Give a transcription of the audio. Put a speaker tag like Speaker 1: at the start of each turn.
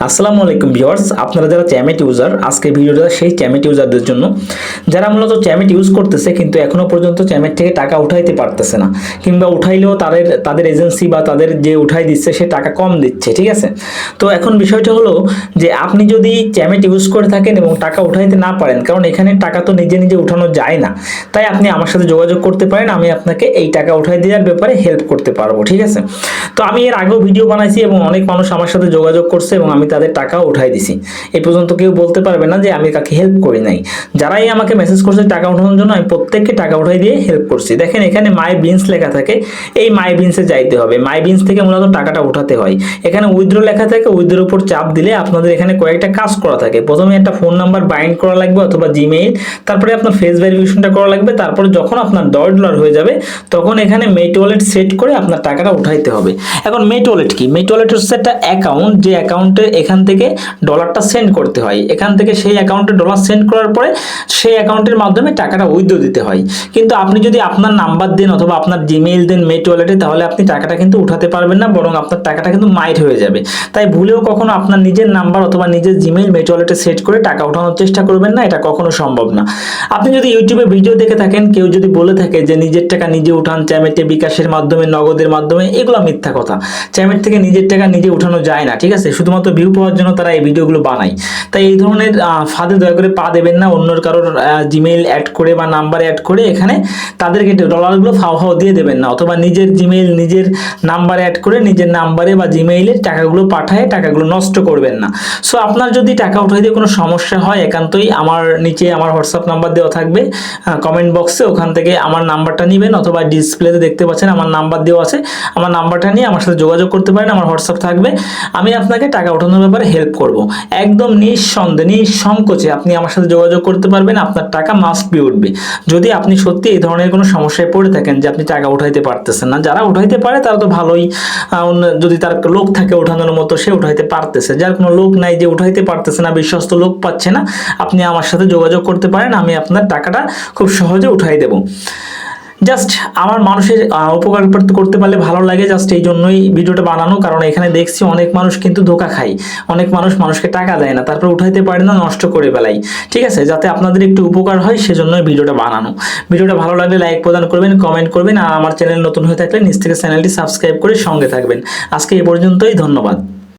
Speaker 1: আসসালামু আলাইকুম ভিউয়ার্স, আপনারা যারা চ্যামেট ইউজার, আজকে ভিডিওটা সেই চ্যামেট ইউজারদের জন্য যারা মূলত চ্যামেট ইউজ করতেছে কিন্তু এখনো পর্যন্ত চ্যামেট থেকে টাকা উঠাইতে পারতেছে না, কিংবা উঠাইলেও তাদের এজেন্সি বা তাদের যে উঠাই দিচ্ছে সে টাকা কম দিচ্ছে। ঠিক আছে, তো এখন বিষয়টা হলো যে আপনি যদি চ্যামেট ইউজ করে থাকেন এবং টাকা উঠাইতে না পারেন, কারণ এখানে টাকা তো নিজে নিজে উঠানো যায় না, তাই আপনি আমার সাথে যোগাযোগ করতে পারেন। আমি আপনাকে এই টাকা উঠাই দেওয়ার ব্যাপারে হেল্প করতে পারবো। ঠিক আছে, তো আমি এর আগেও ভিডিও বানাইছি এবং অনেক মানুষ আমার সাথে যোগাযোগ করছে এবং আমি তাদের টাকা উঠাই দিছি। এই পর্যন্ত কেউ বলতে পারবে না যে আমি কাকে হেল্প করি নাই। যারাই আমাকে মেসেজ করছে টাকা উঠানোর জন্য, আমি প্রত্যেককে টাকা উঠাই দিয়ে হেল্প করছি। দেখেন এখানে মাই বিনস লেখা থাকে, এই মাই বিনসে যাইতে হবে। মাই বিনস থেকে মূলত টাকাটা উঠাতে হয়। এখানে উইথড্র লেখা থাকে, উইথড্রর উপর চাপ দিলে আপনাদের এখানে কয়েকটা কাজ করা থাকে। প্রথমে একটা ফোন নাম্বার বাইন্ড করা লাগবে অথবা জিমেইল, তারপরে আপনার ফেস ভেরিফিকেশনটা করা লাগবে। তারপরে যখন আপনার $10 হয়ে যাবে তখন এখানে মেট ওয়ালেট সেট করে আপনার টাকাটা উঠাইতে হবে। এখন মেট ওয়ালেট কি? মেট ওয়ালেট হচ্ছে একটা অ্যাকাউন্ট, যে অ্যাকাউন্টে এখান থেকে ডলারটা সেন্ড করতে হয়। এখান থেকে সেই অ্যাকাউন্টে ডলার সেন্ড করার পরে সেই অ্যাকাউন্টের মাধ্যমে টাকাটা উইথড্র দিতে হয়। কিন্তু আপনি যদি আপনার নাম্বার দেন অথবা আপনার জিমেইল দেন মেট ওয়ালেটে, তাহলে আপনি টাকাটা কিন্তু উঠাতে পারবেন না, বরং আপনার টাকাটা কিন্তু মাইট হয়ে যাবে। তাই ভুলেও কখনো আপনার নিজের নাম্বার অথবা নিজের জিমেইল মেট ওয়ালেটে সেট করে টাকা উঠানোর চেষ্টা করবেন না, এটা কখনো সম্ভব না। আপনি যদি ইউটিউবে ভিডিও দেখে থাকেন, কেউ যদি বলে থাকে যে নিজের টাকা নিজে উঠান চ্যামেটে, বিকাশের মাধ্যমে, নগদের মাধ্যমে, এগুলো মিথ্যা কথা। চ্যামেট থেকে নিজের টাকা নিজে উঠানো যায় না। ঠিক আছে, শুধুমাত্র ভিউ পাওয়ার জন্য তারা এই ভিডিওগুলো বানায়। তাই এই ধরনের ফাঁদে দয়া করে পা দেবেন না। অন্যর কারোর জিমেইল অ্যাড করে বা নাম্বার অ্যাড করে এখানে তাদেরকে ডলারগুলো ফাও ফাও দিয়ে দেবেন না, অথবা নিজের জিমেইল নিজের নাম্বার অ্যাড করে নিজের নাম্বারে বা জিমেইলে টাকাগুলো পাঠায় টাকাগুলো নষ্ট করবেন না। সো আপনার যদি টাকা উঠাইতে কোনো সমস্যা হয়, একান্তই আমার নিচে আমার হোয়াটসঅ্যাপ নাম্বার দেওয়া থাকবে কমেন্ট বক্সে, ওখান থেকে আমার নাম্বারটা নেবেন, অথবা ডিসপ্লেতে দেখতে পাচ্ছেন আমার নাম্বার দেওয়া আছে, আমার নাম্বারটা নিয়ে আমার সাথে যোগাযোগ করতে পারেন। আমার হোয়াটসঅ্যাপ থাকবে, আমি আপনাকে টাকা ওঠানোর ব্যাপারে হেল্প করব। একদম নিঃসন্দেহে নিঃসংকোচে আপনি আমার সাথে যোগাযোগ করতে পারবেন, আপনার টাকা মাস্ট বি উঠবে। যদি আপনি সত্যি এই ধরনের কোনো সমস্যায় পড়ে থাকেন যে আপনি টাকা উঠাইতে পারতেছেন না, যারা উঠাইতে পারে তারা তো ভালোই, যদি তার লোক থাকে উঠানোর মতো সে উঠাইতে পারতেছে, যার কোনো লোক নাই যে উঠাইতে পারতেছে না, বিশ্বস্ত লোক পাচ্ছে না, আপনি আমার সাথে যোগাযোগ করতে পারেন, আমি আপনার টাকাটা খুব সহজে উঠাই দেব। জাস্ট আমার মানুষের উপকার করতে পারলে ভালো লাগে, জাস্ট এই জন্যই ভিডিওটা বানানো। কারণ এখানে দেখছি অনেক মানুষ কিন্তু ধোঁকা খায়, অনেক মানুষ মানুষকে টাকা দেয় না, তারপর উঠাইতে পারে না, নষ্ট করে ফেলাই। ঠিক আছে, যাতে আপনাদের একটু উপকার হয় সেজন্যই ভিডিওটা বানানো। ভিডিওটা ভালো লাগলে লাইক প্রদান করবেন, কমেন্ট করবেন, আর আমার চ্যানেল নতুন হয়ে থাকলে নিচ থেকে চ্যানেলটি সাবস্ক্রাইব করে সঙ্গে থাকবেন। আজকে এই পর্যন্তই, ধন্যবাদ।